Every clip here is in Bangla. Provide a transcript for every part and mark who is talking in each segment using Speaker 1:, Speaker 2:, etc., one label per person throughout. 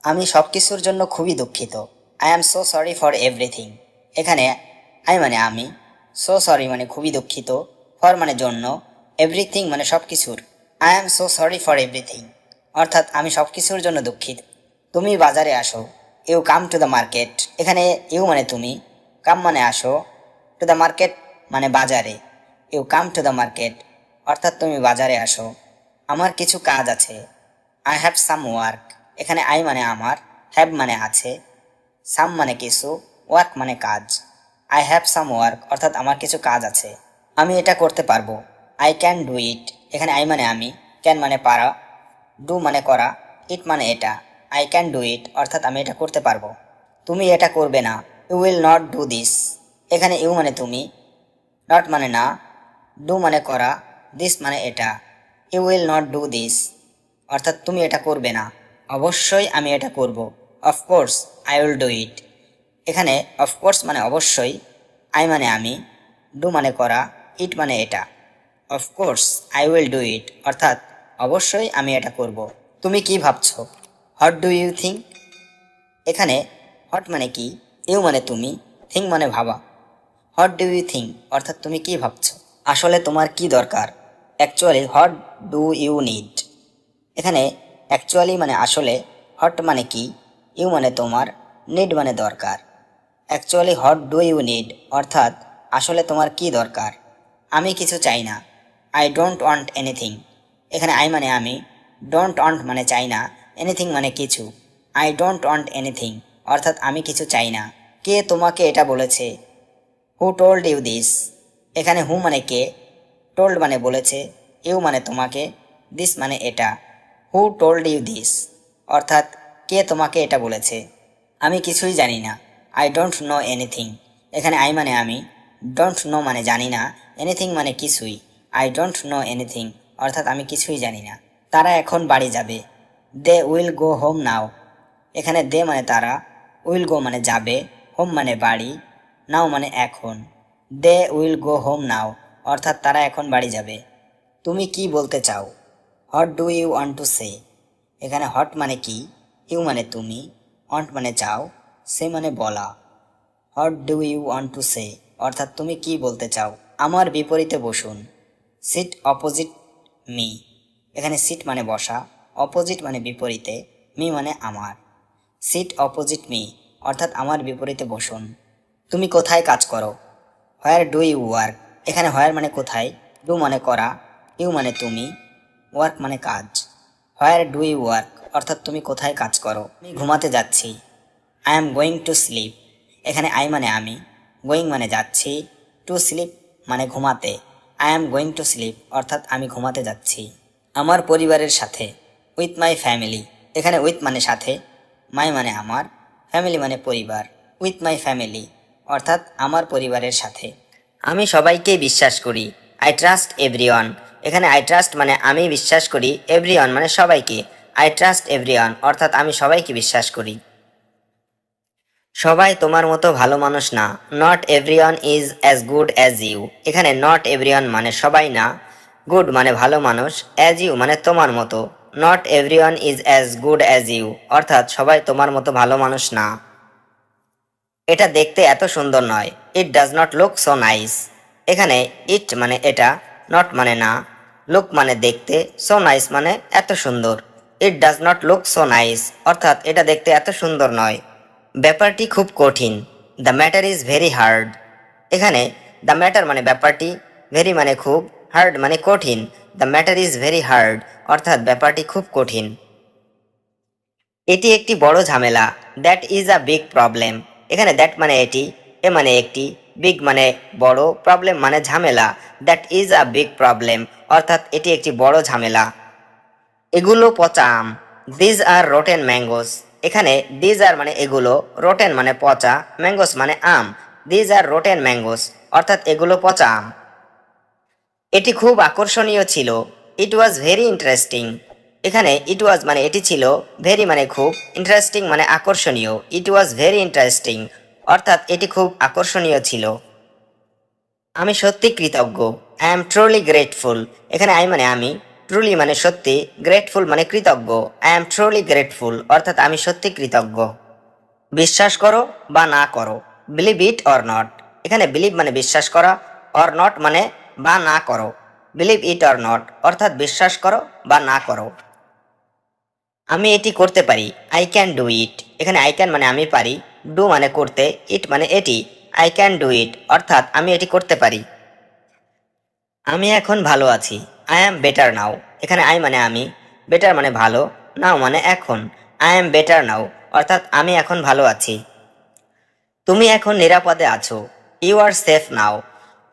Speaker 1: আমি সব কিছুর জন্য খুবই দুঃখিত। I am so sorry for everything. এখানে আই মানে আমি, সো সরি মানে খুবই দুঃখিত, ফর মানে জন্য, এভরিথিং মানে সব কিছুর। I am so sorry for everything অর্থাৎ আমি সব কিছুর জন্য দুঃখিত। তুমি বাজারে আসো, you come to the market. এখানে ইউ মানে তুমি, কাম মানে আসো, টু দ্য মার্কেট মানে বাজারে, you come to the market অর্থাৎ তুমি বাজারে আসো। আমার কিছু কাজ আছে, আই হ্যাভ সাম ওয়ার্ক। এখানে আই মানে আমার, হ্যাভ মানে আছে, সাম মানে কিছু, ওয়ার্ক মানে কাজ। আই হ্যাভ সাম ওয়ার্ক অর্থাৎ আমার কিছু কাজ আছে, আমি এটা করতে পারবো। I can do it. এখানে আই মানে আমি, ক্যান মানে পারা, ডু মানে করা, ইট মানে এটা। আই ক্যান ডু ইট অর্থাৎ আমি এটা করতে পারবো। তুমি এটা করবে না, you will not do this. এখানে ইউ মানে তুমি, নট মানে না, ডু মানে করা, দিস মানে এটা। You will not do this অর্থাৎ তুমি এটা করবে না। অবশ্যই আমি এটা করব। Of course I will do it. এখানে অফকোর্স মানে অবশ্যই, আই মানে আমি, ডু মানে করা, ইট মানে এটা। Of course I will do it অর্থাৎ অবশ্যই আমি এটা করব। তুমি কি ভাবছো? What do you think. এখানে হোয়াট মানে কি, ইউ মানে তুমি, থিঙ্ক মানে ভাবা। হোয়াট ডু ইউ থিঙ্ক অর্থাৎ তুমি কি ভাবছো, আসলে তোমার কি দরকার। Actually what do you need. এখানে অ্যাকচুয়ালি মানে আসলে, হট মানে কি, ইউ মানে তোমার, নিড মানে দরকার। Actually what do you need অর্থাৎ আসলে তোমার কি দরকার। আমি কিছু চাই না, আই ডোন্ট ওয়ান্ট এনিথিং। এখানে আই মানে আমি, ডোন্ট ওয়ান্ট মানে চাই না, এনিথিং মানে কিছু। আই ডোন্ট ওয়ান্ট এনিথিং অর্থাৎ আমি কিছু চাই না। কে তোমাকে এটা বলেছে? Who told you this. এখানে হু মানে কে, টোল্ড মানে বলেছে, ইউ মানে তোমাকে, দিস মানে এটা। হু টোল্ড ইউ দিস অর্থাৎ কে তোমাকে এটা বলেছে। আমি কিছুই জানি না, আই ডোন্ট নো এনিথিং। এখানে আই মানে আমি, ডোন্ট নো মানে জানি না, এনিথিং মানে কিছুই। আই ডোন্ট নো এনিথিং অর্থাৎ আমি কিছুই জানি না। তারা এখন বাড়ি যাবে, they will go home now. এখানে দে মানে তারা, উইল গো মানে যাবে, হোম মানে বাড়ি, নাও মানে এখন। They will go home now অর্থাৎ তারা এখন বাড়ি যাবে। তুমি কি বলতে চাও? What do you want to say. এখানে হট মানে কি, ইউ মানে তুমি, ওয়ান্ট মানে চাও, সে মানে বলা। What do you want to say অর্থাৎ তুমি কি বলতে চাও। আমার বিপরীতে বসুন, সিট অপোজিট মি। এখানে সিট মানে বসা, অপোজিট মানে বিপরীতে, মি মানে আমার। সিট অপোজিট মি অর্থাৎ আমার বিপরীতে বসুন। তুমি কোথায় কাজ করো? Where do you work. এখানে হোয়ার মানে কোথায়, ডু মানে করা, ইউ মানে তুমি, ওয়ার্ক মানে কাজ। হোয়ার ডু ইউ ওয়ার্ক অর্থাৎ তুমি কোথায় কাজ করো। আমি ঘুমাতে যাচ্ছি, I am going to sleep. এখানে আই মানে আমি, গোয়িং মানে যাচ্ছি, টু স্লিপ মানে ঘুমাতে। I am going to sleep অর্থাৎ আমি ঘুমাতে যাচ্ছি। আমার পরিবারের সাথে, উইথ মাই ফ্যামিলি। এখানে উইথ মানে সাথে, মাই মানে আমার, ফ্যামিলি মানে পরিবার। উইথ মাই ফ্যামিলি অর্থাৎ আমার পরিবারের সাথে। আমি সবাইকে বিশ্বাস করি, আই ট্রাস্ট এভরিওয়ান। এখানে আই ট্রাস্ট মানে আমি বিশ্বাস করি, এভরিওয়ান মানে সবাইকে। আই ট্রাস্ট এভরিওয়ান অর্থাৎ আমি সবাইকে বিশ্বাস করি। সবাই তোমার মতো ভালো মানুষ না, not everyone is as good as you. এখানে নট এভরিওয়ান মানে সবাই না, গুড মানে ভালো মানুষ, অ্যাজ ইউ মানে তোমার মতো। Not everyone is as good as you অর্থাৎ সবাই তোমার মতো ভালো মানুষ না। এটা দেখতে এত সুন্দর নয়, it does not look so nice. এখানে ইট মানে এটা, নট মানে না, লুক মানে দেখতে, সো নাইস মানে এত সুন্দর। It does not look so nice অর্থাৎ এটা দেখতে এত সুন্দর নয়। ব্যাপারটি খুব কঠিন, the matter is very hard. এখানে দ্য ম্যাটার মানে ব্যাপারটি, ভেরি মানে খুব, হার্ড মানে কঠিন। The matter is very hard অর্থাৎ ব্যাপারটি খুব কঠিন। এটি একটি বড় ঝামেলা, that is a big problem. এখানে দ্যাট মানে এটি, এ মানে একটি, বিগ মানে বড়, প্রবলেম মানে ঝামেলা। That is a big problem অর্থাৎ এটি একটি বড় ঝামেলা। এগুলো পচা আম, দিজ আর রোটেন ম্যাঙ্গোস। এখানে দিজ আর মানে এগুলো, রোটেন মানে পচা, ম্যাঙ্গোস মানে আম। দিজ আর রোটেন ম্যাঙ্গোস অর্থাৎ এগুলো পচা আম। এটি খুব আকর্ষণীয় ছিল, ইট ওয়াজ ভেরি ইন্টারেস্টিং। এখানে ইট ওয়াজ মানে এটি ছিল, ভেরি মানে খুব, ইন্টারেস্টিং মানে আকর্ষণীয়। ইট ওয়াজ ভেরি ইন্টারেস্টিং অর্থাৎ এটি খুব আকর্ষণীয় ছিল। আমি সত্যি কৃতজ্ঞ, আই এম ট্রুলি গ্রেটফুল। এখানে আই মানে আমি, ট্রুলি মানে সত্যি, গ্রেটফুল মানে কৃতজ্ঞ। আই এম ট্রুলি গ্রেটফুল অর্থাৎ আমি সত্যি কৃতজ্ঞ। বিশ্বাস করো বা না করো, বিলিভ ইট অর নট। এখানে বিলিভ মানে বিশ্বাস করা, অর নট মানে বা না করো। বিলিভ ইট অর নট অর্থাৎ বিশ্বাস করো বা না করো। আমি এটি করতে পারি, আই ক্যান ডু ইট। এখানে আই ক্যান মানে আমি পারি, ডু মানে করতে, ইট মানে এটি। আই ক্যান ডু ইট অর্থাৎ আমি এটি করতে পারি। আমি এখন ভালো আছি, আই অ্যাম বেটার নাও। এখানে আই মানে আমি, বেটার মানে ভালো, নাও মানে এখন। আই অ্যাম বেটার নাও অর্থাৎ আমি এখন ভালো আছি। তুমি এখন নিরাপদে আছো, ইউ আর সেফ নাও।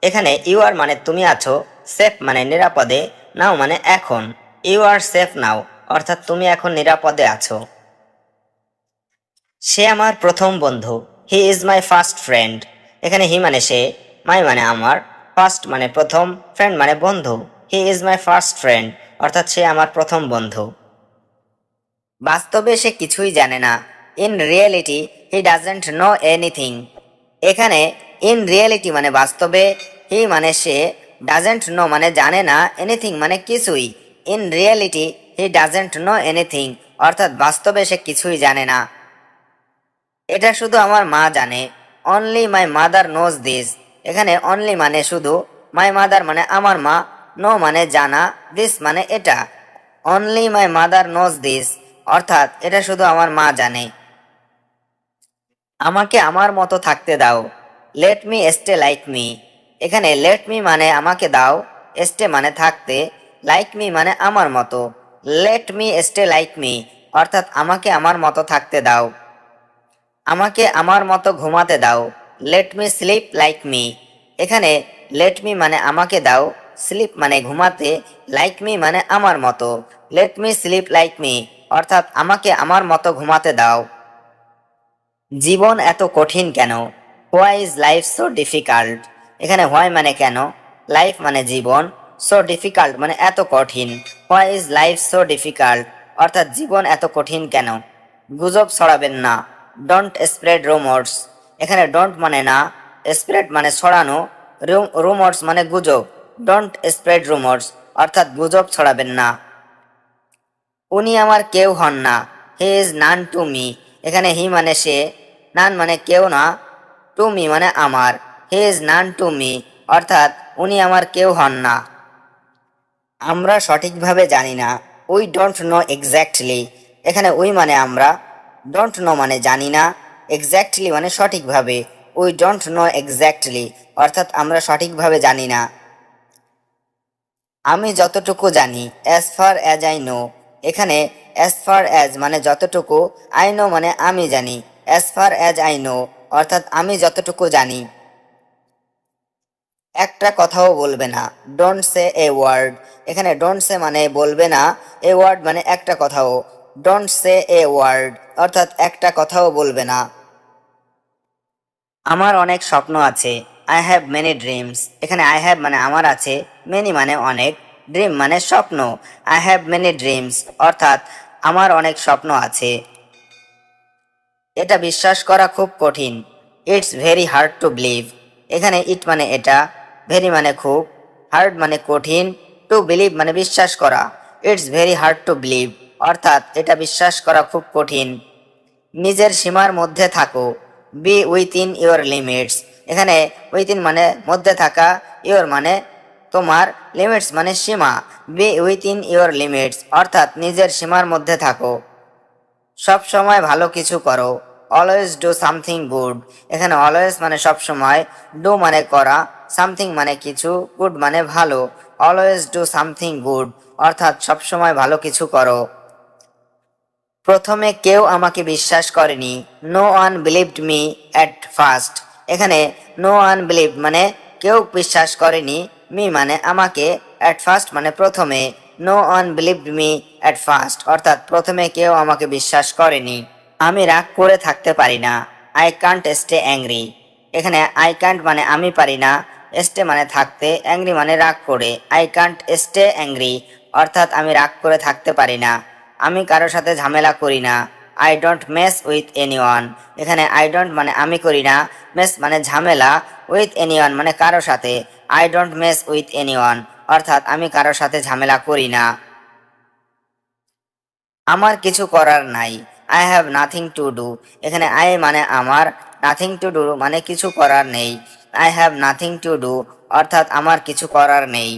Speaker 1: এখানে ইউ আর মানে তুমি আছো, সেফ মানে নিরাপদে, নাও মানে এখন। ইউ আর সেফ নাও অর্থাৎ তুমি এখন নিরাপদে আছো। সে আমার প্রথম বন্ধু, he is my first friend. এখানে হি মানে সে, মাই মানে আমার, ফার্স্ট মানে প্রথম, ফ্রেন্ড মানে বন্ধু। He is my first friend অর্থাৎ সে আমার প্রথম বন্ধু। বাস্তবে সে কিছুই জানে না, in reality he doesn't know anything. এখানে ইন রিয়েলিটি মানে বাস্তবে, হি মানে সে, ডাজেন্ট নো মানে জানে না, এনিথিং মানে কিছুই। In reality he doesn't know anything অর্থাৎ বাস্তবে সে কিছুই জানে না। এটা শুধু আমার মা জানে, only my mother knows this. এখানে অনলি মানে শুধু, মাই মাদার মানে আমার মা, নো মানে জানা, দিস মানে এটা। Only my mother knows this অর্থাৎ এটা শুধু আমার মা জানে। আমাকে আমার মতো থাকতে দাও, let me stay like me. এখানে লেট মি মানে আমাকে দাও, স্টে মানে থাকতে, লাইক মি মানে আমার মতো। Let me stay like me অর্থাৎ আমাকে আমার মতো থাকতে দাও। আমাকে আমার মতো ঘুমাতে দাও, let me slip like me. এখানে লেট মি মানে আমাকে দাও, স্লিপ মানে ঘুমাতে, লাইক মি মানে আমার মতো। Let me slip like me অর্থাৎ আমাকে আমার মতো ঘুমাতে দাও। জীবন এত কঠিন কেন, why is life so difficult. এখানে হোয়াই মানে কেন, লাইফ মানে জীবন, সো ডিফিকাল্ট মানে এত কঠিন। Why is life so difficult অর্থাৎ জীবন এত কঠিন কেন। গুজব ছড়াবেন না, ডোন্ট স্প্রেড রুমার্স। এখানে ডোন্ট মানে না, স্প্রেড মানে ছড়ানো, রুমার্স মানে গুজব। ডোন্ট স্প্রেড রুমার্স অর্থাৎ গুজব ছড়াবেন না। উনি আমার কেউ হন না, he is none to me. এখানে হি মানে সে, নান মানে কেউ না, টু মি মানে আমার। He is none to me অর্থাৎ উনি আমার কেউ হন না। আমরা সঠিকভাবে জানি না, উই ডোন্ট নো এক্স্যাক্টলি। এখানে উই মানে আমরা, ডোন্ট নো মানে জানি না, এক্স্যাক্টলি মানে সঠিকভাবে। উই ডোন্ট নো এক্স্যাক্টলি অর্থাৎ আমরা সঠিকভাবে জানি না। আমি যতটুকু জানি, as far as I know. এখানে অ্যাজ ফার অ্যাজ মানে যতটুকু, আই নো মানে আমি জানি। As far as I know অর্থাৎ আমি যতটুকু জানি। একটা কথাও বলবে না, ডোন্ট সে এ ওয়ার্ড। এখানে ডোন্ট সে মানে বলবে না, এ ওয়ার্ড মানে একটা কথাও। ডোন্ট সে এ ওয়ার্ড অর্থাৎ একটা কথাও বলবে না। আমার অনেক স্বপ্ন আছে, আই হ্যাভ মেনি ড্রিমস। এখানে আই হ্যাভ মানে আমার আছে, মেনি মানে অনেক, ড্রিম মানে স্বপ্ন। আই হ্যাভ মেনি ড্রিমস অর্থাৎ আমার অনেক স্বপ্ন আছে। এটা বিশ্বাস করা খুব কঠিন, it's very hard to believe. এখানে ইট মানে এটা, ভেরি মানে খুব, হার্ড মানে কঠিন, টু বিলিভ মানে বিশ্বাস করা। It's very hard to believe অর্থাৎ এটা বিশ্বাস করা খুব কঠিন। নিজের সীমার মধ্যে থাকো, বি উইথিন ইওর লিমিটস। এখানে উইথিন মানে মধ্যে থাকা, ইওর মানে তোমার, লিমিটস মানে সীমা। বি উইথিন ইওর লিমিটস অর্থাৎ নিজের সীমার মধ্যে থাকো। সব সময় ভালো কিছু করো, অলওয়েজ ডু সামথিং গুড। এখানে অলওয়েজ মানে সব সময়, ডু মানে করা, সামথিং মানে কিছু, গুড মানে ভালো। অলওয়েজ ডু সামথিং গুড অর্থাৎ সব সময় ভালো কিছু করো। প্রথমে কেউ আমাকে বিশ্বাস করেনি, no one believed me at first. এখানে নো ওয়ান বিলিভ মানে কেউ বিশ্বাস করেনি, মি মানে আমাকে, অ্যাট ফার্স্ট মানে প্রথমে। No one believed me at first অর্থাৎ প্রথমে কেউ আমাকে বিশ্বাস করেনি। আমি রাগ করে থাকতে পারি না, আই কান্ট স্টে অ্যাংরি। এখানে আই কান্ট মানে আমি পারি না, স্টে মানে থাকতে, অ্যাংরি মানে রাগ করে। আই কান্ট স্টে অ্যাংরি অর্থাৎ আমি রাগ করে থাকতে পারি না। আমি কারোর সাথে ঝামেলা করি না, I don't mess with anyone. এখানে আই ডোন্ট মানে আমি করি না, মেস মানে ঝামেলা, উইথ এনিওয়ান মানে কারোর সাথে। I don't mess with anyone অর্থাৎ আমি কারোর সাথে ঝামেলা করি না। আমার কিছু করার নাই, I have nothing to do. এখানে আই মানে আমার, নাথিং টু ডু মানে কিছু করার নেই। I have nothing to do অর্থাৎ আমার কিছু করার নেই।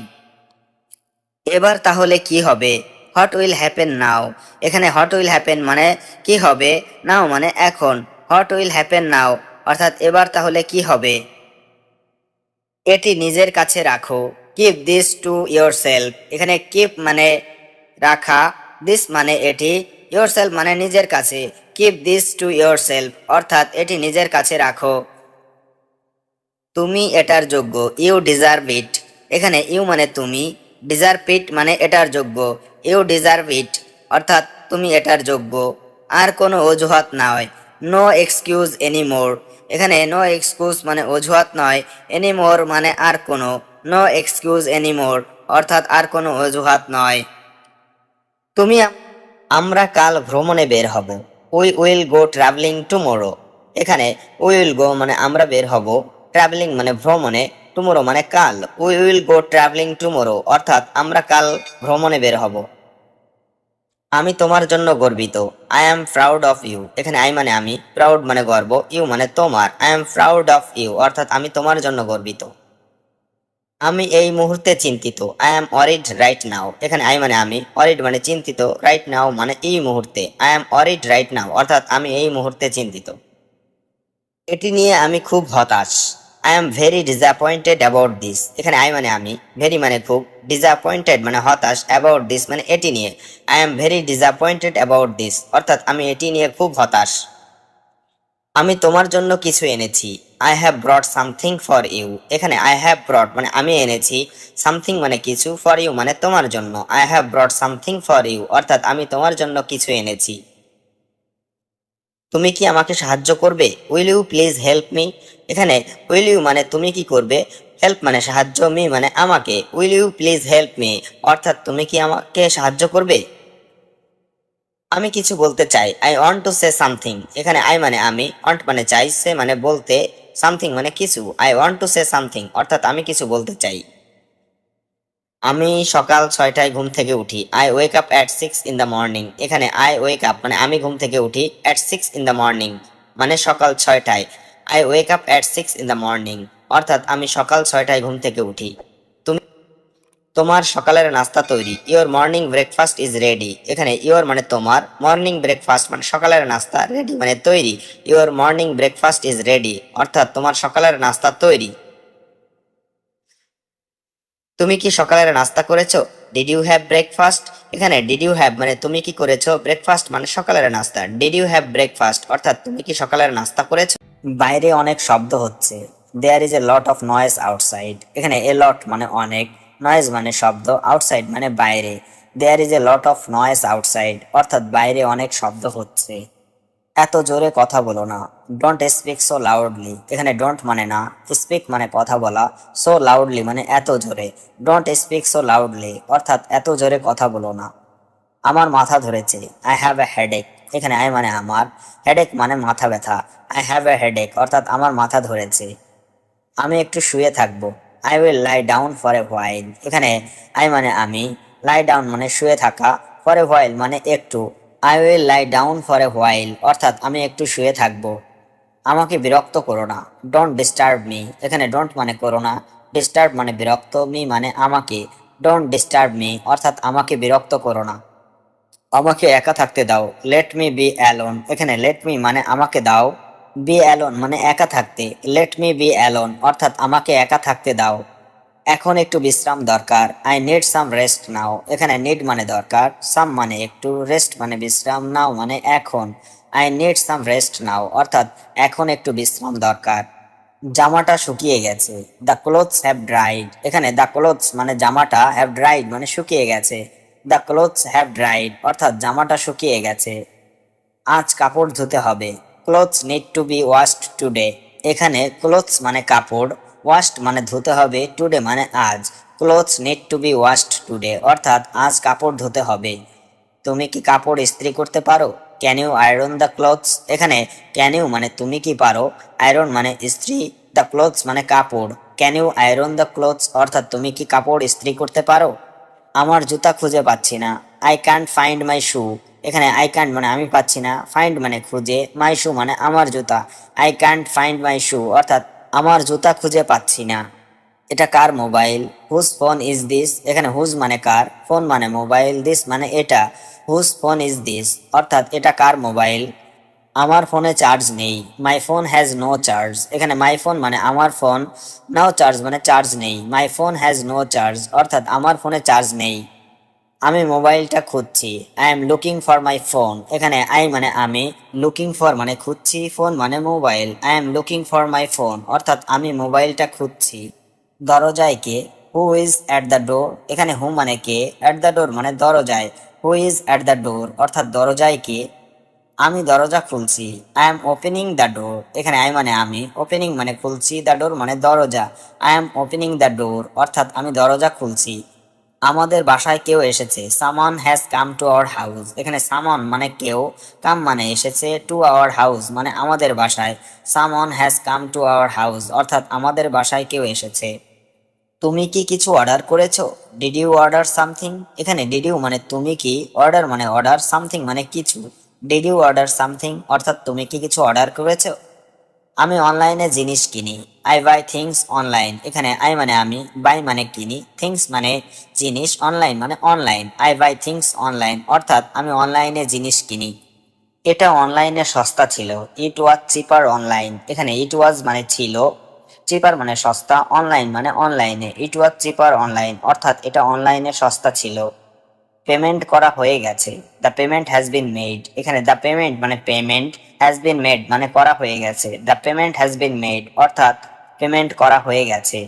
Speaker 1: এবার তাহলে কি হবে? হোয়াট উইল হ্যাপেন নাও। এখানে হোয়াট উইল হ্যাপেন মানে কি হবে, নাও মানে এখন। হোয়াট উইল হ্যাপেন নাও অর্থাৎ এবার তাহলে কি হবে। এটি নিজের কাছে রাখো, keep this to your self. এখানে কিপ মানে রাখা, দিস মানে এটি, ইয়োর সেলফ মানে নিজের কাছে। Keep this to your self অর্থাৎ এটি নিজের কাছে রাখো। তুমি এটার যোগ্য, ইউ ডিজার্ভ ইট। এখানে ইউ মানে তুমি, ডিজার্ভ ইট মানে এটার যোগ্য, ইউ ডিজার্ভ ইট অর্থাৎ তুমি এটার যোগ্য। আর কোনো অজুহাত নয়, নো এক্সকিউজ এনিমোর। এখানে নো এক্সকিউজ মানে অজুহাত নয়, এনিমোর মানে আর কোনো, নো এক্সকিউজ এনিমোর অর্থাৎ আর কোনো অজুহাত নয়। তুমি আমরা কাল ভ্রমণে বের হব, we will go travelling tomorrow. এখানে উই উইল গো মানে আমরা বের হব, ট্রাভেলিং মানে ভ্রমণে, টুমোরো মানে কাল। We will go travelling tomorrow অর্থাৎ আমরা কাল ভ্রমণে বের হব। আমি তোমার জন্য গর্বিত, I am proud of you. এখানে আই মানে আমি, প্রাউড মানে গর্ব, ইউ মানে তোমার, I am proud of you অর্থাৎ আমি তোমার জন্য গর্বিত। আমি এই মুহূর্তে চিন্তিত, আই অ্যাম অরিড রাইট নাও। এখানে আই মানে আমি, অরিড মানে চিন্তিত, রাইট নাও মানে এই মুহূর্তে, আই অ্যাম অরিড রাইট নাও অর্থাৎ আমি এই মুহূর্তে চিন্তিত। এটি নিয়ে আমি খুব হতাশ, I am very disappointed about this. এখানে আই মানে আমি, ভেরি মানে খুব, ডিসঅ্যাপয়েন্টেড মানে হতাশ, অ্যাবাউট দিস মানে এটি নিয়ে, I am very disappointed about this অর্থাৎ আমি এটি নিয়ে খুব হতাশ। আমি তোমার জন্য কিছু এনেছি, I have brought something for you. এখানে আই হ্যাভ ব্রট মানে আমি এনেছি, সামথিং মানে কিছু, ফর ইউ মানে তোমার জন্য, I have brought something for you অর্থাৎ আমি তোমার জন্য কিছু এনেছি। তুমি কি আমাকে সাহায্য করবে, will you please help me. এখানে উইল ইউ মানে তুমি কি করবে, হেল্প মানে সাহায্য, মি মানে আমাকে, will you please help me অর্থাৎ তুমি কি আমাকে সাহায্য করবে। আমি কিছু বলতে চাই, I want to say something. এখানে আই মানে আমি, ওয়ান্ট মানে চাই, সে মানে বলতে, সামথিং মানে কিছু, I want to say something অর্থাৎ আমি কিছু বলতে চাই। আমি সকাল 6টায় ঘুম থেকে উঠি, I wake up at 6 in the morning। এখানে আই ওয়েক আপ মানে আমি ঘুম থেকে উঠি, অ্যাট 6 in the morning মানে সকাল 6টায়, I wake up at 6 in the morning অর্থাৎ আমি সকাল 6টায় ঘুম থেকে উঠি। তুমি তোমার সকালের নাস্তা তৈরি, your morning breakfast is ready. এখানে ইওর মানে তোমার, মর্নিং ব্রেকফাস্ট মানে সকালের নাস্তা, রেডি মানে তৈরি, your morning breakfast is ready অর্থাৎ তোমার সকালের নাস্তা তৈরি। তুমি কি সকালের নাস্তা করেছো, ডিড ইউ হ্যাভ ব্রেকফাস্ট। এখানে ডিড ইউ হ্যাভ মানে তুমি কি করেছো, ব্রেকফাস্ট মানে সকালের নাস্তা, ডিড ইউ হ্যাভ ব্রেকফাস্ট অর্থাৎ তুমি কি সকালের নাস্তা করেছো। বাইরে অনেক শব্দ হচ্ছে, there is a lot of noise outside. এখানে এ লট মানে অনেক, নয়েজ মানে শব্দ, আউটসাইড মানে বাইরে, there is a lot of noise outside অর্থাৎ বাইরে অনেক শব্দ হচ্ছে। এত জোরে কথা বলো না, ডোন্ট স্পিক সো লাউডলি। এখানে ডোন্ট মানে না, স্পিক মানে কথা বলা, সো লাউডলি মানে এত জোরে, ডোন্ট স্পিক সো লাউডলি অর্থাৎ এত জোরে কথা বলো না। আমার মাথা ধরেছে, আই হ্যাভ এ হেডেক। এখানে আই মানে আমার, হেডেক মানে মাথা ব্যথা, আই হ্যাভ এ হেডেক অর্থাৎ আমার মাথা ধরেছে। আমি একটু শুয়ে থাকবো, I will lie down for a while. এখানে আই মানে আমি, লাই ডাউন মানে শুয়ে থাকা, ফর এ হোয়াইল মানে একটু, I will lie down for a while অর্থাৎ আমি একটু শুয়ে থাকবো। আমাকে বিরক্ত করো না, ডোন্ট ডিস্টার্ব মি। এখানে ডোন্ট মানে করো না, ডিস্টার্ব মানে বিরক্ত, মি মানে আমাকে, ডোন্ট ডিস্টার্ব মি অর্থাৎ আমাকে বিরক্ত করো না। আমাকে একা থাকতে দাও, লেট মি বি অ্যালোন। এখানে লেট মি মানে আমাকে দাও, বি অ্যালোন মানে একা থাকতে, লেট মি বি অ্যালোন অর্থাৎ আমাকে একা থাকতে দাও। এখন একটু বিশ্রাম দরকার, আই নিড সাম রেস্ট নাও। এখানে নিড মানে দরকার, সাম মানে একটু, রেস্ট মানে বিশ্রাম, নাও মানে এখন, আই নিড সাম রেস্ট নাও অর্থাৎ এখন একটু বিশ্রাম দরকার। জামাটা শুকিয়ে গেছে, দ্য ক্লোথস হ্যাভ ড্রাইড। এখানে দ্য ক্লোথস মানে জামাটা, হ্যাভ ড্রাইড মানে শুকিয়ে গেছে, দ্য ক্লোথস হ্যাভ ড্রাইড অর্থাৎ জামাটা শুকিয়ে গেছে। আজ কাপড় ধুতে হবে, clothes need to B washed today. এখানে ক্লোথস মানে কাপড়, ওয়াশড মানে ধুতে হবে, টুডে মানে আজ, clothes need to B washed today অর্থাৎ আজ কাপড় ধুতে হবে। তুমি কি কাপড় ইস্ত্রি করতে পারো, can you iron the clothes. এখানে ক্যান ইউ মানে তুমি কি পারো, আয়রন মানে ইস্ত্রি, দ্য ক্লথস মানে কাপড়, can you iron the clothes, অর্থাৎ তুমি কি কাপড় ইস্ত্রি করতে পারো? আমার জুতা খুঁজে পাচ্ছি না, আই ক্যান্ট ফাইন্ড মাই শু। এখানে আই ক্যান্ট মানে আমি পাচ্ছি না, ফাইন্ড মানে খুঁজে, মাই শু মানে আমার জুতা। I can't find my shoe অর্থাৎ আমার জুতা খুঁজে পাচ্ছি না। এটা কার mobile? Whose phone is this. এখানে হুজ মানে কার, ফোন মানে মোবাইল, দিস মানে এটা। হুজ ফোন ইজ দিস অর্থাৎ এটা কার মোবাইল? আমার ফোনে চার্জ নেই, my phone has no charge. এখানে মাই ফোন মানে আমার ফোন, নো চার্জ মানে চার্জ নেই, my phone has no charge অর্থাৎ আমার ফোনে চার্জ নেই। আমি মোবাইলটা খুঁজছি, I am looking for my phone. এখানে আই মানে আমি, লুকিং ফর মানে খুঁজছি, ফোন মানে mobile, I am looking for my phone অর্থাৎ আমি মোবাইলটা খুঁজছি। দরজায় কে? Who is at the door. এখানে হু মানে কে, অ্যাট দ্য ডোর মানে দরজায়, হু ইজ অ্যাট দ্য ডোর অর্থাৎ দরজায় কে? আমি দরজা খুলছি, I am opening the door. এখানে আই মানে আমি, ওপেনিং মানে খুলছি, দ্য ডোর মানে দরজা, I am opening the door অর্থাৎ আমি দরজা খুলছি। আমাদের বাসায় কেউ এসেছে, someone has come to our house. এখানে সামন মানে কেউ, কাম মানে এসেছে, টু আওয়ার হাউস মানে আমাদের বাসায়, someone has come to our house অর্থাৎ আমাদের বাসায় কেউ এসেছে। তুমি কি কিছু অর্ডার করেছো? Did you order something. এখানে ডিড ইউ মানে তুমি কি, অর্ডার মানে অর্ডার, সামথিং মানে কিছু। ডিড ইউ অর্ডার সামথিং অর্থাৎ তুমি কি কিছু অর্ডার করেছো? আমি অনলাইনে জিনিস কিনি, আই বাই থিংস অনলাইন। এখানে আই মানে আমি, বাই মানে কিনি, থিংস মানে জিনিস, অনলাইন মানে online, I by things online অর্থাৎ আমি অনলাইনে জিনিস কিনি। এটা অনলাইনে সস্তা ছিল, ইট ওয়াজ চিপার অনলাইন। এখানে ইট ওয়াজ মানে ছিল, চিপার মানে সস্তা, অনলাইন মানে অনলাইনে, ইট ওয়াজ চিপার অনলাইন অর্থাৎ এটা অনলাইনে সস্তা ছিল। পেমেন্ট করা হয়ে গেছে, the payment has been made. এখানে দ্য পেমেন্ট মানে পেমেন্ট, হ্যাজ বিন মেড মানে করা হয়ে গেছে, the payment has been made অর্থাৎ পেমেন্ট করা হয়ে গেছে।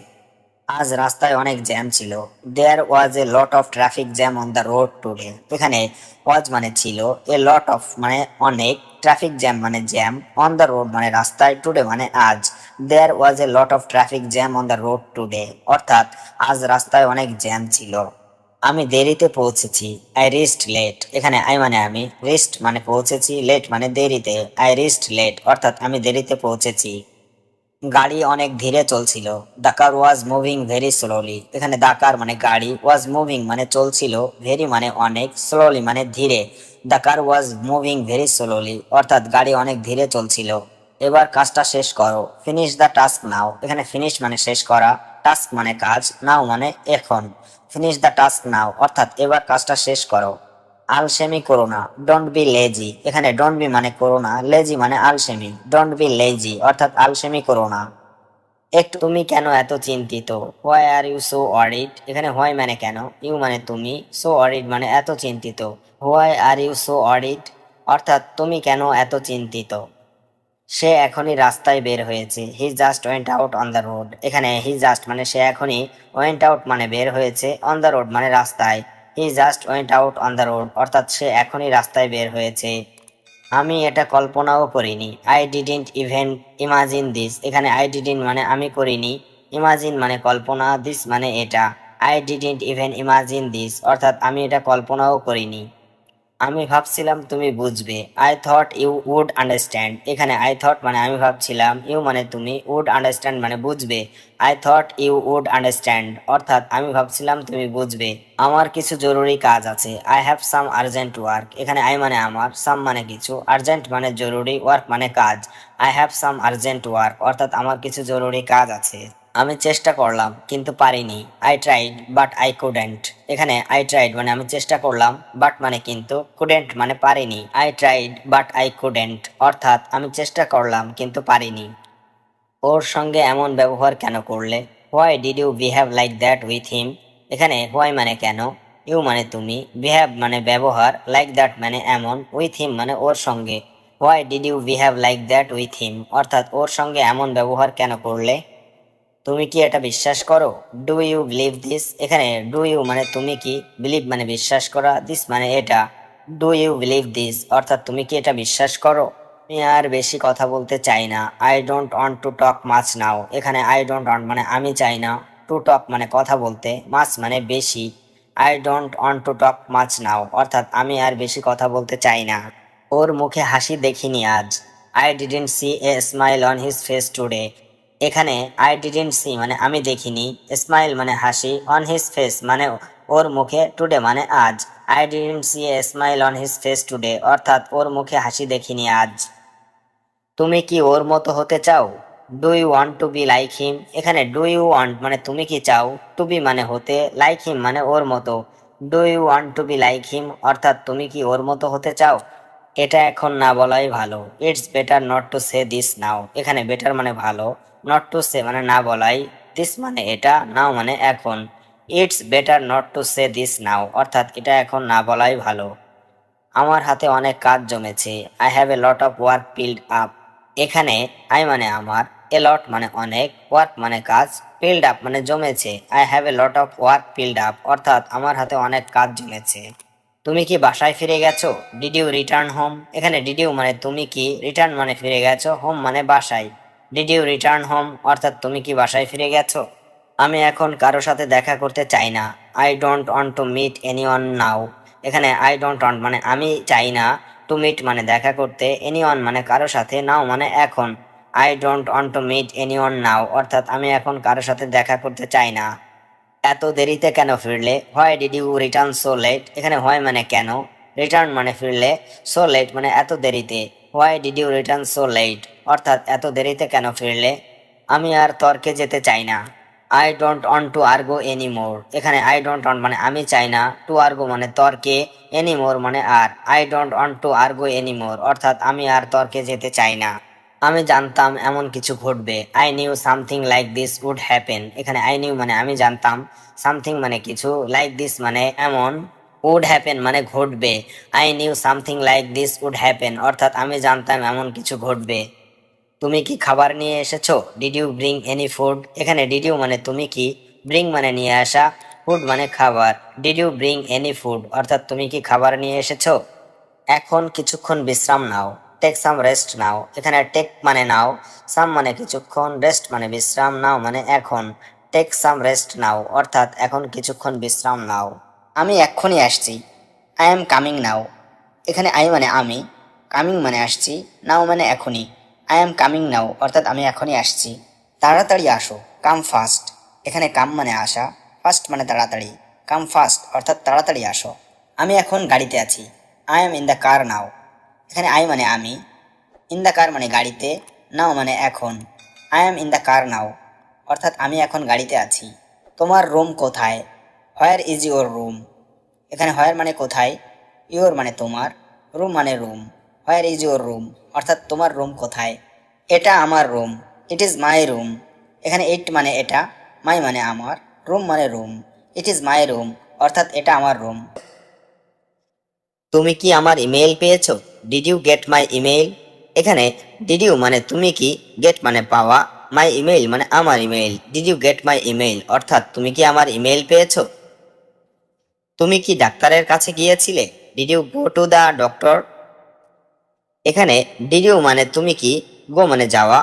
Speaker 1: আজ রাস্তায় অনেক জ্যাম ছিল, there was a lot of traffic jam on the road today. এখানে ওয়াজ মানে ছিল, এ লট অফ মানে অনেক, ট্রাফিক জ্যাম মানে জ্যাম, অন দ্য রোড মানে রাস্তায়, টুডে মানে আজ। There was a lot of traffic jam on the road today অর্থাৎ আজ রাস্তায় অনেক জ্যাম ছিল। আমি দেরিতে পৌঁছেছি, আই রিস্ট লেট। এখানে আই মানে আমি, রিস্ট মানে পৌঁছেছি, লেট মানে দেরিতে, আই রিস্ট লেট অর্থাৎ আমি দেরিতে পৌঁছেছি। গাড়ি অনেক ধীরে চলছিল, the car was moving very slowly. এখানে দ্য কার মানে গাড়ি, ওয়াজ মুভিং মানে চলছিল, ভেরি মানে অনেক, স্লোলি মানে ধীরে, the car was moving very slowly অর্থাৎ গাড়ি অনেক ধীরে চলছিল। এবার কাজটা শেষ করো, ফিনিশ দ্য টাস্ক নাও। এখানে ফিনিশ মানে শেষ করা, টাস্ক মানে কাজ, নাও মানে এখন, ফিনিশ দ্য টাস্ক নাও অর্থাৎ এবার কাজটা শেষ করো। আলসেমি করো না, ডোন্ট বি লেজি। এখানে ডোন্ট বি মানে করো না, লেজি মানে আলসেমি, ডোন্ট বি লেজি অর্থাৎ আলসেমি করো না। একটু তুমি কেন এত চিন্তিত? Why are you so worried. এখানে হোয়াই মানে কেন, ইউ মানে তুমি, সো ওয়ারিড মানে এত চিন্তিত। Why are you so worried অর্থাৎ তুমি কেন এত চিন্তিত। সে এখনই রাস্তায় বের হয়েছে, he just went out on the road. এখানে হি জাস্ট মানে সে এখনই, ওয়েন্ট আউট মানে বের হয়েছে, অন দ্য রোড মানে রাস্তায়, he just went out on the road অর্থাৎ সে এখনই রাস্তায় বের হয়েছে। আমি এটা কল্পনাও করিনি, I didn't even imagine this. এখানে আই ডিডন্ট মানে আমি করিনি, ইমাজিন মানে কল্পনা, দিস মানে এটা, I didn't even imagine this অর্থাৎ আমি এটা কল্পনাও করিনি। আমি ভাবছিলাম তুমি বুঝবে, I thought you would understand. এখানে আই থট মানে আমি ভাবছিলাম, ইউ মানে তুমি, উড আন্ডারস্ট্যান্ড মানে বুঝবে, I thought you would understand অর্থাৎ আমি ভাবছিলাম তুমি বুঝবে। আমার কিছু জরুরি কাজ আছে, I have some urgent work. এখানে আই মানে আমার, সাম মানে কিছু, আর্জেন্ট মানে জরুরি, ওয়ার্ক মানে কাজ, I have some urgent work অর্থাৎ আমার কিছু জরুরি কাজ আছে। আমি চেষ্টা করলাম কিন্তু পারিনি, I tried but I couldn't. এখানে আই ট্রাইড মানে আমি চেষ্টা করলাম, বাট মানে কিন্তু, কুডেন্ট মানে পারিনি, I tried but I couldn't অর্থাৎ আমি চেষ্টা করলাম কিন্তু পারিনি। ওর সঙ্গে এমন ব্যবহার কেন করলে? Why did you behave like that with him. এখানে হোয়াই মানে কেন, ইউ মানে তুমি, বিহেভ মানে ব্যবহার, লাইক দ্যাট মানে এমন, উইথ হিম মানে ওর সঙ্গে। Why did you behave like that with him অর্থাৎ ওর সঙ্গে এমন ব্যবহার কেন করলে? তুমি কি এটা বিশ্বাস করো? Do you believe this. এখানে ডু ইউ মানে তুমি কি, বিলিভ মানে বিশ্বাস করা, দিস মানে এটা, ডু ইউ বিলিভ দিস অর্থাৎ তুমি কি এটা বিশ্বাস করো? আমি আর বেশি কথা বলতে চাই না, I don't want to talk much now. এখানে আই ডোন্ট ওয়ান্ট মানে আমি চাই না, টু টক মানে কথা বলতে, মাচ মানে বেশি, I don't want to talk much now অর্থাৎ আমি আর বেশি কথা বলতে চাই না। ওর মুখে হাসি দেখিনি আজ, I didn't see a smile on his face today. এখানে আই ডিডেন্ট সি মানে আমি দেখিনি, স্মাইল মানে হাসি, অন হিজ ফেস মানে ওর মুখে, টুডে মানে আজ। I didn't C a smile on his face today, অর্থাৎ ওর মুখে হাসি দেখিনি আজ। তুমি কি ওর মতো হতে চাও? Do you want to be like him. এখানে ডু ইউ ওয়ান্ট মানে তুমি কি চাও, টু বি মানে হতে, লাইক হিম মানে ওর মতো। Do you want to be like him, অর্থাৎ তুমি কি ওর মতো হতে চাও। এটা এখন না বলাই ভালো, it's better not to say this now. এখানে বেটার মানে ভালো, নট টু সে মানে না বলাই, দিস মানে এটা, নাও মানে এখন। It's better not to say this now, অর্থাৎ এটা এখন না বলাই ভালো। আমার হাতে অনেক কাজ জমেছে, I have a lot of work piled up. এখানে আই মানে আমার, এ লট মানে অনেক, ওয়ার্ক মানে কাজ, পিল্ড আপ মানে জমেছে। I have a lot of work piled up, অর্থাৎ আমার হাতে অনেক কাজ জমেছে। তুমি কি বাসায় ফিরে গেছো? Did you return home. এখানে ডিড ইউ মানে তুমি কি, রিটার্ন মানে ফিরে গেছো, হোম মানে বাসায়। ডিড ইউ রিটার্ন হোম, অর্থাৎ তুমি কি বাসায় ফিরে গেছো। আমি এখন কারো সাথে দেখা করতে চাই না, I don't want to meet anyone now. এখানে আই ডোন্ট ওয়ান্ট মানে আমি চাই না, টু মিট মানে দেখা করতে, এনিওয়ান মানে কারো সাথে, নাও মানে এখন। I don't want to meet anyone now, অর্থাৎ আমি এখন কারো সাথে দেখা করতে চাই না। এত দেরিতে কেন ফিরলে? Why did you return so late. এখানে হোয়াই মানে কেন, রিটার্ন মানে ফিরলে, সো লেট মানে এত দেরিতে। Why did you return so late, অর্থাৎ এত দেরিতে কেন ফিরলে। আমি আর তর্কে যেতে চাই না, I don't want to argue any more. এখানে আই ডোন্ট ওয়ান্ট মানে আমি চাই না, টু আর্গো মানে তর্কে, এনি মোর মানে আর। I don't want to argue any more, অর্থাৎ আমি আর তর্কে যেতে চাই না। আমি জানতাম এমন কিছু ঘটবে, I knew something like this would happen. এখানে আই নিউ মানে আমি জানতাম, সামথিং মানে কিছু, লাইক দিস মানে এমন, উড হ্যাপেন মানে ঘটবে। I knew something like this would happen, অর্থাৎ আমি জানতাম এমন কিছু ঘটবে। তুমি কি খাবার নিয়ে এসেছো? Did you bring any food. এখানে ডিড ইউ মানে তুমি কি, ব্রিং মানে নিয়ে আসা, ফুড মানে খাবার। Did you bring any food, অর্থাৎ তুমি কি খাবার নিয়ে এসেছো। এখন কিছুক্ষণ বিশ্রাম নাও, টেক সাম রেস্ট নাও। এখানে টেক মানে নাও, সাম মানে কিছুক্ষণ, রেস্ট মানে বিশ্রাম, নাও মানে এখন। টেক সাম রেস্ট নাও, অর্থাৎ এখন কিছুক্ষণ বিশ্রাম নাও। আমি এক্ষুনি আসছি, আই এম কামিং নাও। এখানে আই মানে আমি, কামিং মানে আসছি, নাও মানে এখনই। আই এম কামিং নাও, অর্থাৎ আমি এখনই আসছি। তাড়াতাড়ি আসো, কাম ফাস্ট। এখানে কাম মানে আসা, ফাস্ট মানে তাড়াতাড়ি। কাম ফাস্ট, অর্থাৎ তাড়াতাড়ি আসো। আমি এখন গাড়িতে আছি, I am in the car now. এখানে আই মানে আমি, ইন দ্য কার মানে গাড়িতে, নাও মানে এখন। I am in the car now, অর্থাৎ আমি এখন গাড়িতে আছি। তোমার রুম কোথায়? Where is your room. এখানে হোয়ার মানে কোথায়, ইউর মানে তোমার, রুম মানে room. Where is your room, অর্থাৎ তোমার রুম কোথায়। এটা আমার room, it is my room. এখানে ইট মানে এটা, মাই মানে আমার, রুম মানে room. It is my room, অর্থাৎ এটা আমার রুম। তুমি কি আমার ইমেইল পেয়েছো? Did you get my email. এখানে ডিড ইউ মানে তুমি কি, গেট মানে পাওয়া, মাই ইমেইল মানে আমার email. Did you get my email, অর্থাৎ তুমি কি আমার ইমেইল পেয়েছো। তুমি কি ডাক্তারের কাছে গিয়েছিলে? Did you go to the doctor. এখানে ডিড ইউ মানে তুমি কি, গো মানে যাওয়া,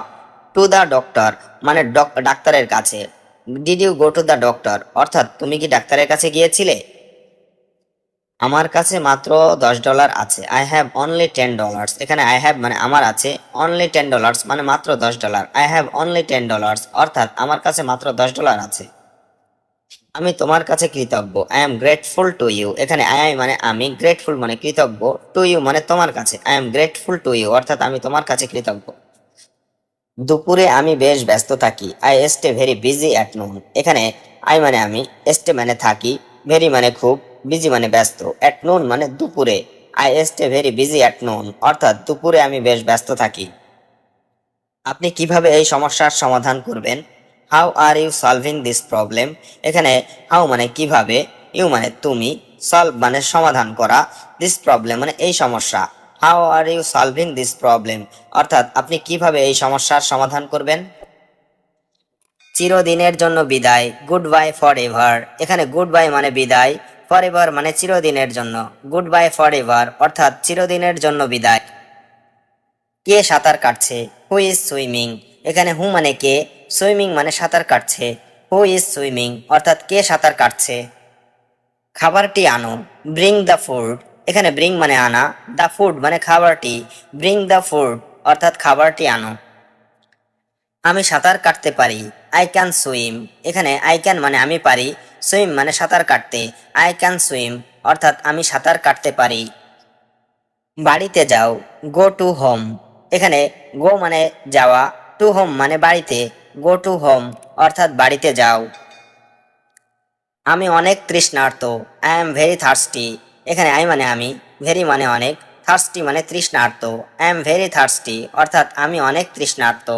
Speaker 1: টু দ্য ডক্টর মানে ডাক্তারের কাছে। Did you go to the doctor, অর্থাৎ তুমি কি ডাক্তারের কাছে গিয়েছিলে। আমার কাছে মাত্র $10 আছে, আই হ্যাভ অনলি $10। এখানে আই হ্যাভ মানে আমার আছে, অনলি $10 মানে মাত্র $10। আই হ্যাভ অনলি $10, অর্থাৎ আমার কাছে মাত্র $10 আছে। আমি তোমার কাছে কৃতজ্ঞ, I am grateful to you. এখানে আই মানে আমি, গ্রেটফুল মানে কৃতজ্ঞ, টু ইউ মানে তোমার কাছে। I am grateful to you, অর্থাৎ আমি তোমার কাছে কৃতজ্ঞ। দুপুরে আমি বেশ ব্যস্ত থাকি, I stay very busy at noon. এখানে আই মানে আমি, স্টে মানে থাকি, ভেরি মানে খুব, বিজি মানে ব্যস্ত, অ্যাট নুন মানে দুপুরে। I stay very busy at noon, অর্থাৎ দুপুরে আমি বেশ ব্যস্ত থাকি। আপনি কিভাবে এই সমস্যার সমাধান করবেন? How are you solving this problem. এখানে হাউ মানে কিভাবে, ইউ মানে তুমি, সলভ মানে সমাধান করা, দিস প্রবলেম মানে এই সমস্যা। How are you solving this problem, অর্থাৎ আপনি কিভাবে এই সমস্যার সমাধান করবেন। চিরদিনের জন্য বিদায়, গুড বাই ফর এভার। এখানে গুড বাই মানে বিদায়, ফর এভার মানে চিরদিনের জন্য। গুড বাই ফর এভার, অর্থাৎ চিরদিনের জন্য বিদায়। কে সাঁতার কাটছে? Who is swimming. এখানে হু মানে কে, সুইমিং মানে সাঁতার কাটছে। হু ইজ সুইমিং, অর্থাৎ কে সাঁতার কাটছে। খাবারটি আনো, ব্রিং দ্য ফুড। এখানে ব্রিং মানে আনা, দ্য ফুড মানে খাবারটি, ব্রিং দ্য ফুড, অর্থাৎ খাবারটি আনো। আমি সাঁতার কাটতে পারি। I can swim. এখানে আই ক্যান মানে আমি পারি, সুইম মানে সাঁতার কাটতে। আই ক্যান সুইম অর্থাৎ আমি সাঁতার কাটতে পারি। বাড়িতে যাও। Go to home. এখানে গো মানে যাওয়া, টু হোম মানে বাড়িতে। গো টু হোম অর্থাৎ বাড়িতে যাও। আমি অনেক তৃষ্ণার্ত। I am very thirsty. এখানে আই মানে আমি, ভেরি মানে অনেক, থার্স্টি মানে তৃষ্ণার্ত। আই এম ভেরি থার্স্টি অর্থাৎ আমি অনেক তৃষ্ণার্ত।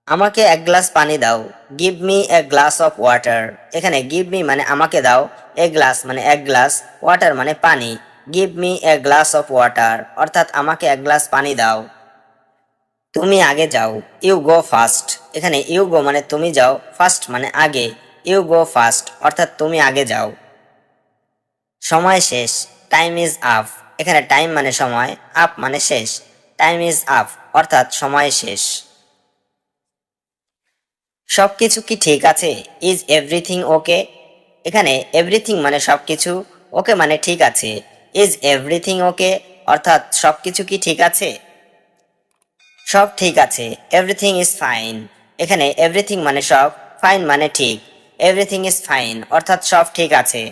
Speaker 1: আমাকে এক গ্লাস পানি দাও। Give me a glass of water. এখানে গিভ মি মানে আমাকে দাও, এ গ্লাস মানে এক গ্লাস, ওয়াটার মানে পানি। Give me a glass of water অর্থাৎ আমাকে এক গ্লাস পানি দাও। তুমি আগে যাও। You go first. এখানে ইউ গো মানে তুমি যাও, ফার্স্ট মানে আগে। ইউ গো ফার্স্ট অর্থাৎ তুমি আগে যাও। সময় শেষ। Time is up. এখানে টাইম মানে সময়, আপ মানে শেষ। টাইম ইজ আপ অর্থাৎ সময় শেষ। সবকিছু কি ঠিক আছে? Is everything okay? এখানে এভরিথিং মানে সবকিছু, ওকে মানে ঠিক আছে। ইজ এভরিথিং ওকে অর্থাৎ সবকিছু কি ঠিক আছে? সব ঠিক আছে। Everything is fine. এখানে এভরিথিং মানে সব, ফাইন মানে ঠিক। এভরিথিং ইজ ফাইন অর্থাৎ সব ঠিক আছে।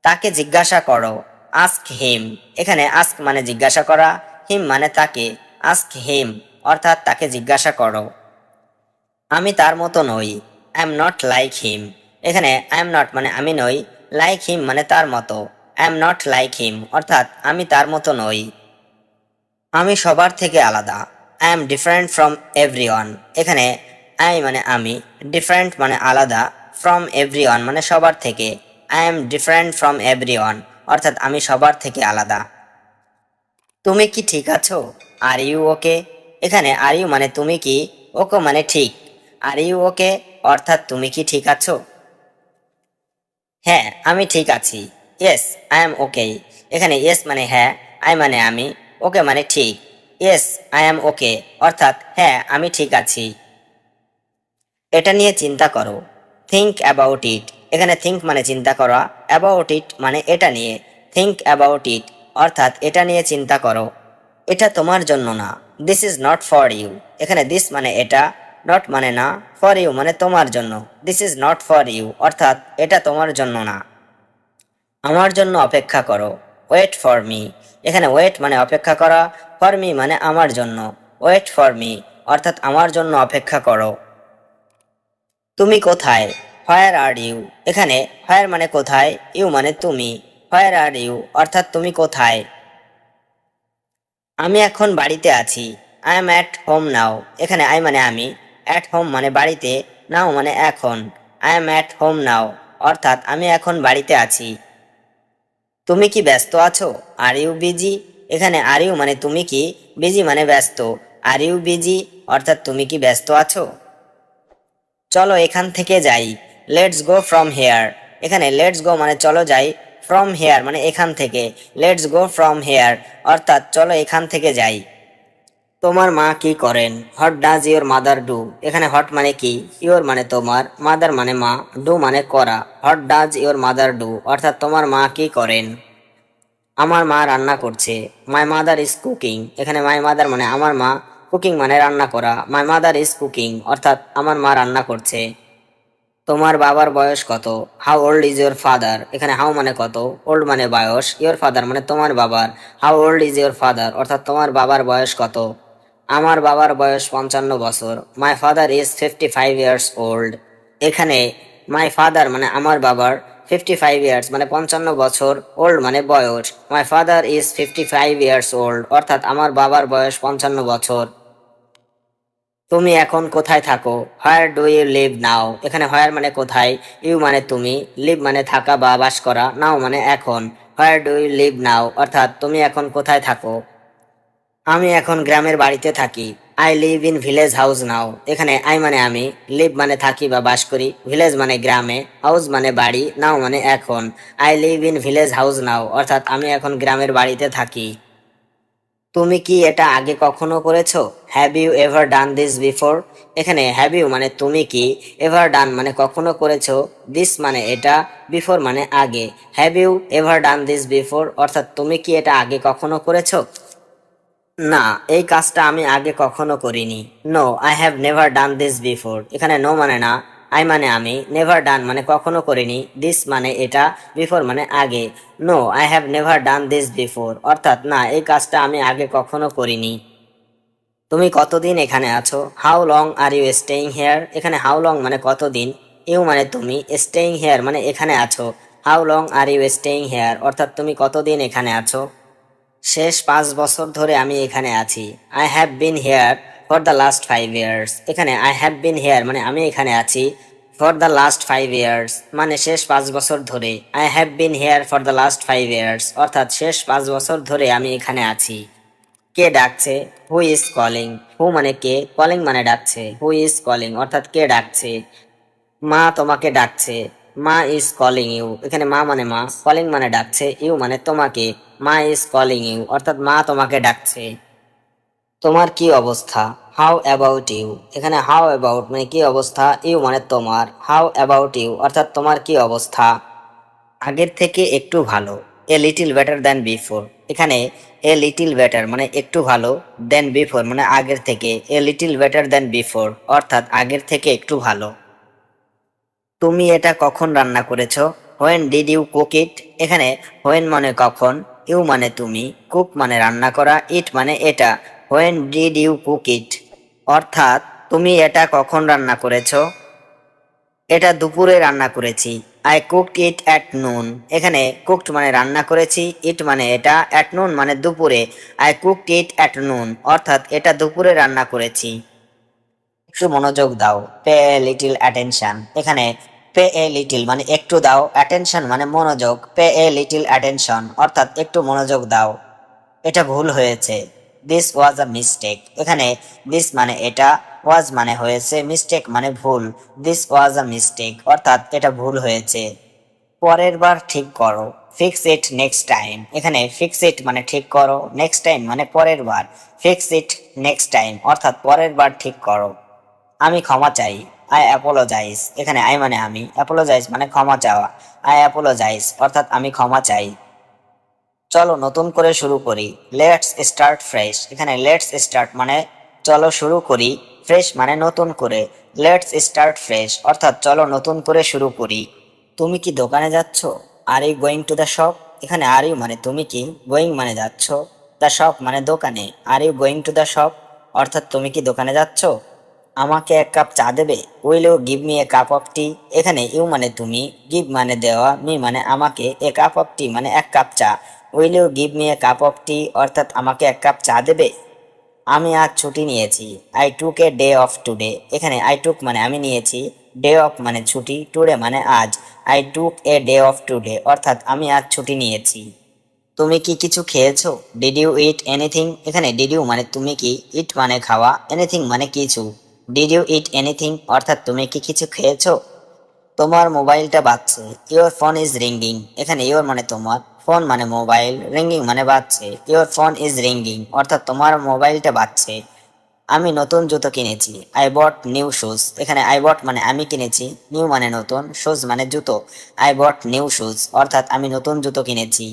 Speaker 1: তাকে জিজ্ঞাসা করো। Ask him. এখানে আস্ক মানে জিজ্ঞাসা করা, হিম মানে তাকে। আস্ক হিম অর্থাৎ তাকে জিজ্ঞাসা করো। আমি তার মতো নই। I am not like him. এখানে আই এম নট মানে আমি নই, লাইক হিম মানে তার মতো। I am not like him অর্থাৎ আমি তার মতো নই। আমি সবার থেকে আলাদা। I am different from everyone. এখানে আই মানে আমি, ডিফারেন্ট মানে আলাদা, ফ্রম এভরিওয়ান মানে সবার থেকে। I am different from everyone অর্থাৎ আমি সবার থেকে আলাদা। তুমি কি ঠিক আছো? Are you okay? এখানে আর ইউ মানে তুমি কি, ওকে মানে ঠিক। আর ইউ ওকে অর্থাৎ তুমি কি ঠিক আছো? হ্যাঁ আমি ঠিক আছি। ইয়েস আই এম ওকে। এখানে ইয়েস মানে হ্যাঁ, আই মানে আমি, ওকে মানে ঠিক। ইয়েস আই এম ওকে অর্থাৎ হ্যাঁ আমি ঠিক আছি। এটা নিয়ে চিন্তা করো। Think about it. এখানে থিঙ্ক মানে চিন্তা করা, অ্যাবাউট ইট মানে এটা নিয়ে। থিঙ্ক অ্যাবাউট ইট অর্থাৎ এটা নিয়ে চিন্তা করো। এটা তোমার জন্য না। This is not for you. এখানে দিস মানে এটা, নট মানে না, ফর ইউ মানে তোমার জন্য। This is not for you অর্থাৎ এটা তোমার জন্য না। আমার জন্য অপেক্ষা করো। Wait for me. এখানে ওয়েট মানে অপেক্ষা করা, ফর মি মানে আমার জন্য। ওয়েট ফর মি অর্থাৎ আমার জন্য অপেক্ষা করো। তুমি কোথায়? হোয়ার আর ইউ। এখানে হোয়ার মানে কোথায়, ইউ মানে তুমি। হোয়ার আর ইউ অর্থাৎ তুমি কোথায়? আমি এখন বাড়িতে আছি। আই এম অ্যাট হোম নাও। এখানে আই মানে আমি, অ্যাট হোম মানে বাড়িতে, নাও মানে এখন। I am at home now অর্থাৎ আমি এখন বাড়িতে আছি। তুমি কি ব্যস্ত আছো? Are you busy. এখানে আর ইউ মানে তুমি কি, বিজি মানে ব্যস্ত। আর ইউ বিজি অর্থাৎ তুমি কি ব্যস্ত আছো? চলো এখান থেকে যাই। Let's go from here. এখানে লেটস গো মানে চলো যাই, ফ্রম হেয়ার মানে এখান থেকে। লেটস গো ফ্রম হেয়ার অর্থাৎ চলো এখান থেকে যাই। তোমার মা কি করেন? What does your mother do. এখানে হট মানে কি, ইওর মানে তোমার, মাদার মানে মা, ডু মানে করা। What does your mother do অর্থাৎ তোমার মা কি করেন? আমার মা রান্না করছে। My mother is cooking. এখানে মাই মাদার মানে আমার মা, কুকিং মানে রান্না করা। মাই মাদার ইজ কুকিং অর্থাৎ আমার মা রান্না করছে। তোমার বাবার বয়স কত? How old is your father. এখানে হাউ মানে কত, ওল্ড মানে বয়স, ইয়োর ফাদার মানে তোমার বাবার। How old is your father অর্থাৎ তোমার বাবার বয়স কত? আমার বাবার বয়স 55 বছর। My father is 55 years old. এখানে মাই ফাদার মানে আমার বাবার, 55 ইয়ার্স মানে 55 বছর, ওল্ড মানে বয়স। My father is 55 years old অর্থাৎ আমার বাবার বয়স 55 বছর। তুমি এখন কোথায় থাকো? হোয়ার ডু ইউ লিভ নাও। এখানে হোয়ার মানে কোথায়, ইউ মানে তুমি, লিভ মানে থাকা বা বাস করা, নাও মানে এখন। হোয়ার ডু ইউ লিভ নাও অর্থাৎ তুমি এখন কোথায় থাকো? আমি এখন গ্রামের বাড়িতে থাকি। I live in village house now. এখানে আই মানে আমি, লিভ মানে থাকি বা বাস করি, ভিলেজ মানে গ্রামে, হাউস মানে বাড়ি, নাও মানে এখন। I live in village house now অর্থাৎ আমি এখন গ্রামের বাড়িতে থাকি। তুমি কি এটা আগে কখনো করেছো? Have you ever done this before. এখানে হ্যাভ ইউ মানে তুমি কি, এভার ডান মানে কখনো করেছো, দিস মানে এটা, বিফোর মানে আগে। Have you ever done this before অর্থাৎ তুমি কি এটা আগে কখনো করেছো? না, এই কাজটা আমি আগে কখনো করিনি। No, I have never done this before. এখানে নো মানে না, আই মানে আমি, নেভার ডান মানে কখনো করিনি, দিস মানে এটা, বিফোর মানে আগে। No, I have never done this before, অর্থাৎ না, এই কাজটা আমি আগে কখনো করিনি। তুমি কতদিন এখানে আছো? How long are you staying here? এখানে হাউ লং মানে কতদিন, ইউ মানে তুমি, স্টেইং হেয়ার মানে এখানে আছো। How long are you staying here, অর্থাৎ তুমি কতদিন এখানে আছো। শেষ 5 বছর ধরে আমি এখানে আছি। I have been here for the last 5 years. এখানে আই হ্যাভ বিন হেয়ার মানে আমি এখানে আছি, ফর দ্য লাস্ট 5 ইয়ার্স মানে শেষ 5 বছর ধরে। I have been here for the last 5 years, অর্থাৎ শেষ 5 বছর ধরে আমি এখানে আছি। কে ডাকছে? Who is calling. হু মানে কে, কলিং মানে ডাকছে, হু ইজ কলিং অর্থাৎ কে ডাকছে। মা তোমাকে ডাকছে, মা ইজ কলিং ইউ। এখানে মা মানে মা, কলিং মানে ডাকছে, ইউ মানে তোমাকে, মা ইজ কলিং ইউ অর্থাৎ মা তোমাকে ডাকছে। তোমার কি অবস্থা? How about you. এখানে হাউ অ্যাবাউট মানে কি অবস্থা, ইউ মানে তোমার, হাউ অ্যাবাউট ইউ অর্থাৎ তোমার কি অবস্থা। আগের থেকে একটু ভালো, a little better than before. এখানে এ লিটিল বেটার মানে একটু ভালো, দেন বিফোর মানে আগের থেকে, a little better than before অর্থাৎ আগের থেকে একটু ভালো। তুমি এটা কখন রান্না করেছো? When did you cook it? এখানে হোয়েন মানে কখন, ইউ মানে তুমি, কুক মানে রান্না করা, ইট মানে এটা। When did you cook it অর্থাৎ তুমি এটা কখন রান্না করেছো। এটা দুপুরে রান্না করেছি। I cooked it at noon. এখানে কুকড মানে রান্না করেছি, ইট মানে এটা, অ্যাট নুন মানে দুপুরে। I cooked it at noon অর্থাৎ এটা দুপুরে রান্না করেছি। একটু মনোযোগ দাও, পে এ লিটিল অ্যাটেনশন। এখানে পে এ লিটিল মানে একটু দাও, অ্যাটেনশন মানে মনোযোগ, পে এ লিটিল অ্যাটেনশন অর্থাৎ একটু মনোযোগ দাও। এটা ভুল হয়েছে, দিস ওয়াজ আ মিস্টেক। এখানে দিস মানে এটা, ওয়াজ মানে হয়েছে, মিস্টেক মানে ভুল। দিস ওয়াজ আ মিস্টেক অর্থাৎ এটা ভুল হয়েছে। পরের বার ঠিক করো, ফিক্স ইট নেক্সট টাইম। এখানে ফিক্স ইট মানে ঠিক করো, নেক্সট টাইম মানে পরের বার, ফিক্স ইট নেক্সট টাইম অর্থাৎ পরের বার ঠিক করো। আমি ক্ষমা চাই, আই অ্যাপোলোজাইজ। এখানে আই মানে আমি, অ্যাপোলোজাইজ মানে ক্ষমা চাওয়া, আই অ্যাপোলোজাইজ অর্থাৎ আমি ক্ষমা চাই। চলো নতুন করে শুরু করি, লেটস স্টার্ট ফ্রেশ। এখানে লেটস স্টার্ট মানে চলো শুরু করি, ফ্রেশ মানে নতুন করে, লেটস স্টার্ট ফ্রেশ অর্থাৎ চলো নতুন করে শুরু করি। তুমি কি দোকানে যাচ্ছ? Are you going to the shop? এখানে আর ইউ মানে তুমি কি, গোয়িং মানে যাচ্ছ, দ্য শপ মানে দোকানে, are you going to the shop অর্থাৎ তুমি কি দোকানে যাচ্ছ। আমাকে এক কাপ চা দেবে? Will you give me a cup of tea? এখানে ইউ মানে তুমি, গিভ মানে দেওয়া, মি মানে আমাকে, এ কাপ অফ টি মানে এক কাপ চা। Will you give me a cup of tea অর্থাৎ আমাকে এক কাপ চা দেবে। আমি আজ ছুটি নিয়েছি, I took a day off today. এখানে আই টুক মানে আমি নিয়েছি, ডে অফ মানে ছুটি, টুডে মানে আজ, I took a day off today অর্থাৎ আমি আজ ছুটি নিয়েছি। তুমি কি কিছু খেয়েছো? Did you eat anything? এখানে ডিড ইউ মানে তুমি কি, ইট মানে খাওয়া, এনিথিং মানে কিছু। ডিড ইউ ইট এনিথিং অর্থাৎ তুমি কি কিছু খেয়েছো। তোমার মোবাইলটা বাজছে, ইওর ফোন ইজ রিঙ্গিং। এখানে ইওর মানে তোমার, ফোন মানে মোবাইল, রিঙ্গিং মানে বাজছে, ইওর ফোন ইজ রিঙ্গিং অর্থাৎ তোমার মোবাইলটা বাজছে। আমি নতুন জুতো কিনেছি, আই বট নিউ শুজ। এখানে আই বট মানে আমি কিনেছি, নিউ মানে নতুন, শুজ মানে জুতো, আই বট নিউ শুজ অর্থাৎ আমি নতুন জুতো কিনেছি।